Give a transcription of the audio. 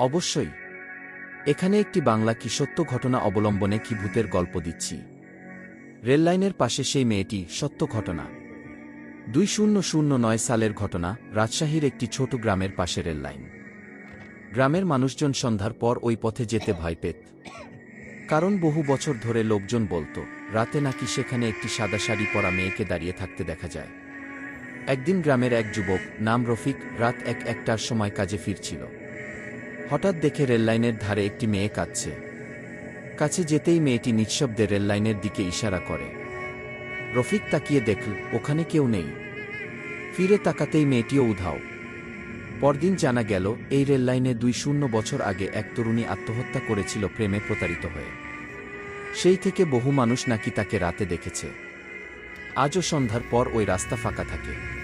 অবশ্যই। এখানে একটি বাংলা কি সত্য ঘটনা অবলম্বনে কি ভূতের গল্প দিচ্ছি। রেললাইনের পাশে সেই মেয়েটি সত্য ঘটনা। 2009 সালের ঘটনা, রাজশাহীর একটি ছোট গ্রামের পাশে রেললাইন। গ্রামের মানুষজন সন্ধ্যার পর ওই পথে যেতে ভয় পেত। কারণ বহু বছর ধরে লোকজন বলতো, রাতে নাকি সেখানে একটি সাদা শাড়ি পরা মেয়েকে দাঁড়িয়ে থাকতে দেখা যায়। একদিন গ্রামের এক যুবক, নাম রফিক, রাত একটার সময় কাজে ফিরছিল। হঠাৎ দেখে রেললাইনের ধারে একটি মেয়ে কাঁদছে। কাছে যেতেই মেয়েটি নিঃশব্দে রেললাইনের দিকে ইশারা করে। রফিক তাকিয়ে দেখল, ওখানে কেউ নেই। ফিরে তাকাতেই মেয়েটিও উধাও। পরদিন জানা গেল, এই রেললাইনে 20 বছর আগে এক তরুণী আত্মহত্যা করেছিল প্রেমে প্রতারিত হয়ে। সেই থেকে বহু মানুষ নাকি তাকে রাতে দেখেছে। আজও সন্ধ্যার পর ওই রাস্তা ফাঁকা থাকে।